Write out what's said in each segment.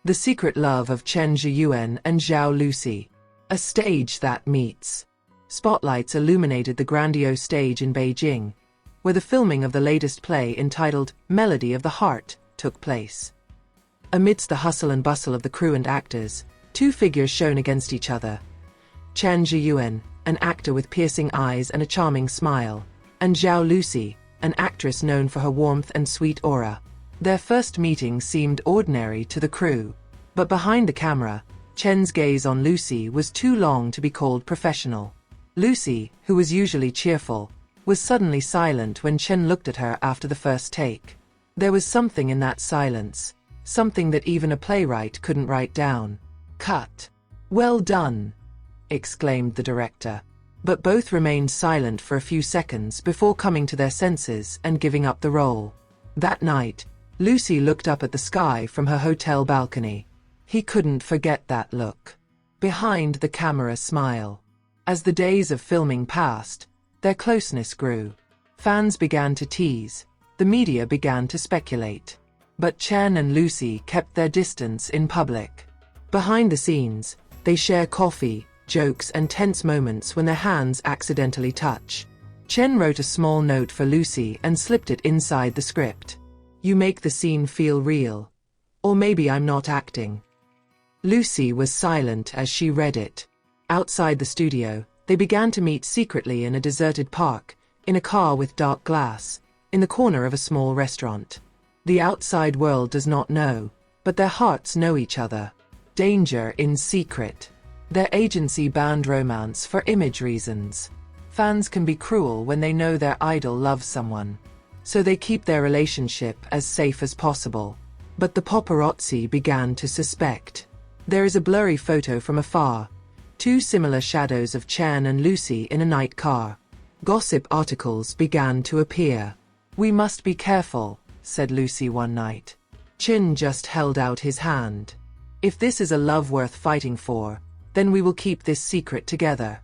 The Secret Love of Chen Zheyuan and Zhao Lusi. A stage that meets. Spotlights illuminated the grandiose stage in Beijing, where the filming of the latest play entitled Melody of the Heart took place. Amidst the hustle and bustle of the crew and actors, two figures shone against each other. Chen Zheyuan, an actor with piercing eyes and a charming smile, and Zhao Lusi, an actress known for her warmth and sweet aura. Their first meeting seemed ordinary to the crew, but behind the camera, Chen's gaze on Lusi was too long to be called professional. Lusi, who was usually cheerful, was suddenly silent when Chen looked at her after the first take. There was something in that silence, something that even a playwright couldn't write down. "Cut. Well done," exclaimed the director. But both remained silent for a few seconds before coming to their senses and giving up the role. That night, Lusi looked up at the sky from her hotel balcony. He couldn't forget that look. Behind the camera smile. As the days of filming passed, their closeness grew. Fans began to tease, the media began to speculate. But Chen and Lusi kept their distance in public. Behind the scenes, they share coffee, jokes and tense moments when their hands accidentally touch. Chen wrote a small note for Lusi and slipped it inside the script. "You make the scene feel real. Or maybe I'm not acting." Lusi was silent as she read it. Outside the studio, they began to meet secretly in a deserted park, in a car with dark glass, in the corner of a small restaurant. The outside world does not know, but their hearts know each other. Danger in secret. Their agency banned romance for image reasons. Fans can be cruel when they know their idol loves someone, so they keep their relationship as safe as possible. But the paparazzi began to suspect. There is a blurry photo from afar, two similar shadows of Chen and Lusi in a night car. Gossip articles began to appear. "We must be careful," said Lusi one night. Chen just held out his hand. "If this is a love worth fighting for, then we will keep this secret together."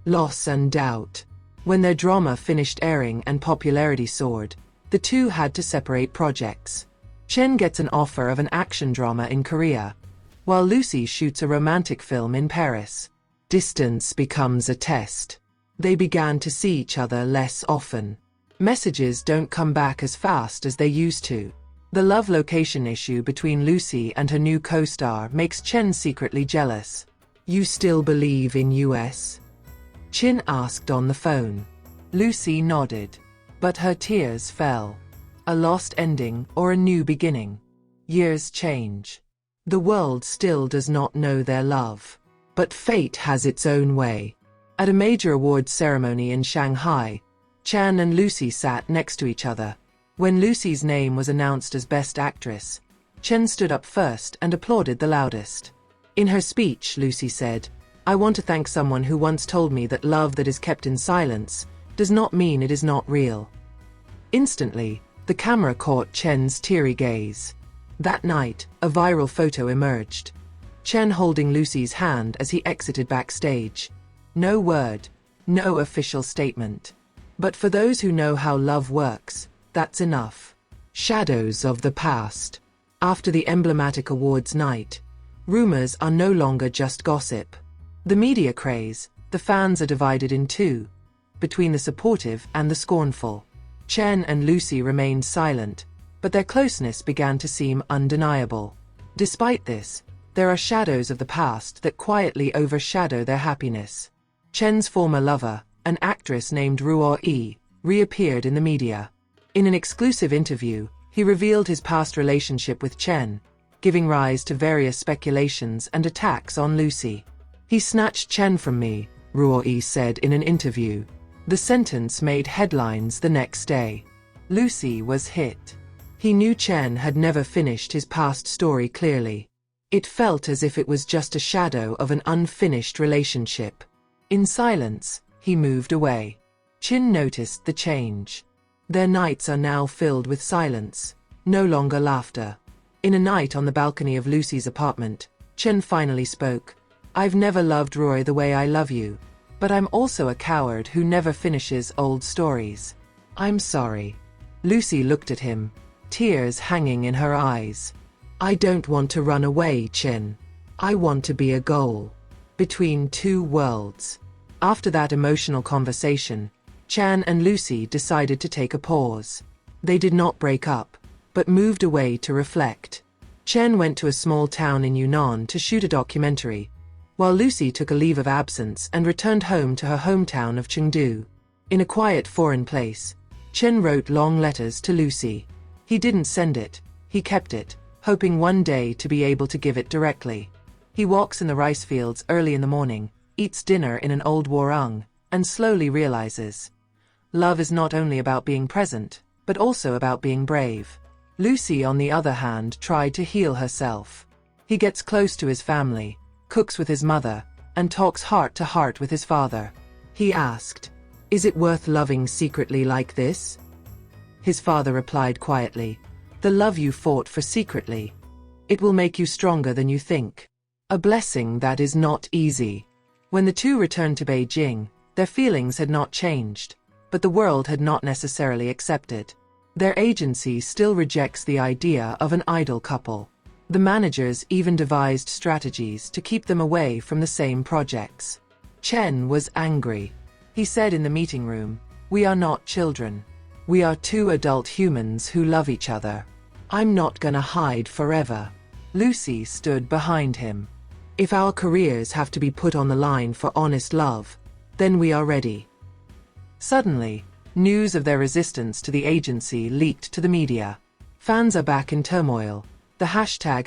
Loss and doubt. When their drama finished airing and popularity soared, the two had to separate projects. Chen gets an offer of an action drama in Korea, while Lusi shoots a romantic film in Paris. Distance becomes a test. They began to see each other less often. Messages don't come back as fast as they used to. The love location issue between Lusi and her new co-star makes Chen secretly jealous. "You still believe in US?" Chen asked on the phone. Lusi nodded, but her tears fell. A lost ending or a new beginning. Years change. The world still does not know their love. But fate has its own way. At a major awards ceremony in Shanghai, Chen and Lusi sat next to each other. When Lusi's name was announced as Best Actress, Chen stood up first and applauded the loudest. In her speech, Lusi said, "I want to thank someone who once told me that love that is kept in silence does not mean it is not real." Instantly, the camera caught Chen's teary gaze. That night, a viral photo emerged. Chen holding Lusi's hand as he exited backstage. No word, no official statement. But for those who know how love works, that's enough. Shadows of the past. After the emblematic awards night, rumors are no longer just gossip. The media craze, the fans are divided in two, between the supportive and the scornful. Chen and Lusi remained silent, but their closeness began to seem undeniable. Despite this, there are shadows of the past that quietly overshadow their happiness. Chen's former lover, an actress named Ruo Yi, reappeared in the media. In an exclusive interview, he revealed his past relationship with Chen, giving rise to various speculations and attacks on Lusi. "He snatched Chen from me," Ruo Yi said in an interview. The sentence made headlines the next day. Lusi was hit. He knew Chen had never finished his past story clearly. It felt as if it was just a shadow of an unfinished relationship. In silence, he moved away. Chen noticed the change. Their nights are now filled with silence, no longer laughter. In a night on the balcony of Lusi's apartment, Chen finally spoke. "I've never loved Roy the way I love you, but I'm also a coward who never finishes old stories. I'm sorry." Lusi looked at him, tears hanging in her eyes. I don't want to run away, Chen. I want to be a goal. Between two worlds. After that emotional conversation, Chan and Lucy decided to take a pause. They did not break up, but moved away to reflect. Chen went to a small town in Yunnan to shoot a documentary, while Lucy took a leave of absence and returned home to her hometown of Chengdu. In a quiet foreign place, Chen wrote long letters to Lucy. He didn't send it, he kept it, hoping one day to be able to give it directly. He walks in the rice fields early in the morning, eats dinner in an old warung, and slowly realizes, love is not only about being present, but also about being brave. Lucy, on the other hand, tried to heal herself. He gets close to his family, cooks with his mother, and talks heart to heart with his father. He asked, "Is it worth loving secretly like this?" His father replied quietly, "The love you fought for secretly. It will make you stronger than you think." A blessing that is not easy. When the two returned to Beijing, their feelings had not changed, but the world had not necessarily accepted. Their agency still rejects the idea of an idol couple. The managers even devised strategies to keep them away from the same projects. Chen was angry. He said in the meeting room, "We are not children. We are two adult humans who love each other. I'm not gonna hide forever." Lucy stood behind him. "If our careers have to be put on the line for honest love, then we are ready." Suddenly, news of their resistance to the agency leaked to the media. Fans are back in turmoil. The hashtag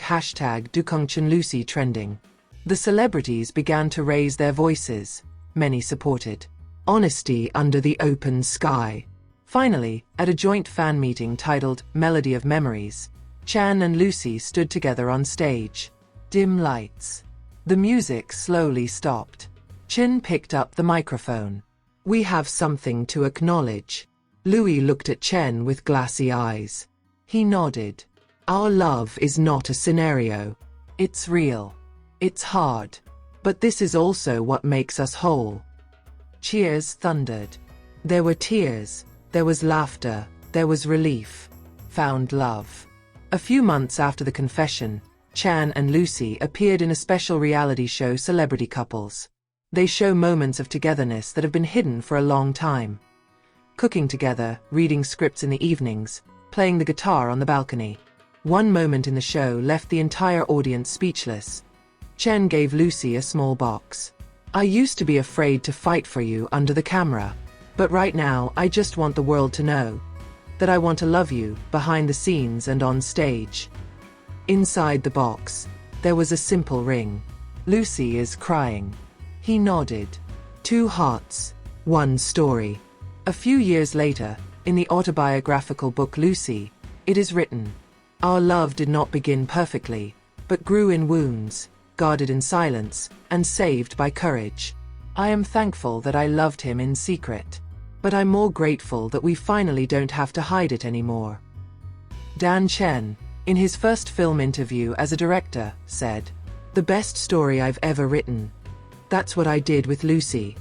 #DukongChenLucy trending. The celebrities began to raise their voices. Many supported honesty under the open sky. Finally, at a joint fan meeting titled Melody of Memories, Chan and Lucy stood together on stage. Dim lights. The music slowly stopped. Chen picked up the microphone. "We have something to acknowledge." Louis looked at Chen with glassy eyes. He nodded. "Our love is not a scenario. It's real. It's hard. But this is also what makes us whole." Cheers thundered. There were tears, there was laughter, there was relief. Found love. A few months after the confession, Chan and Lucy appeared in a special reality show, Celebrity Couples. They show moments of togetherness that have been hidden for a long time. Cooking together, reading scripts in the evenings, playing the guitar on the balcony. One moment in the show left the entire audience speechless. Chen gave Lucy a small box. "I used to be afraid to fight for you under the camera. But right now I just want the world to know that I want to love you, behind the scenes and on stage." Inside the box, there was a simple ring. "Lucy is crying." He nodded. Two hearts, one story. A few years later, in the autobiographical book Lucy, it is written, "Our love did not begin perfectly, but grew in wounds, guarded in silence, and saved by courage. I am thankful that I loved him in secret. But I'm more grateful that we finally don't have to hide it anymore." Dan Chen, in his first film interview as a director, said, "The best story I've ever written. That's what I did with Lucy.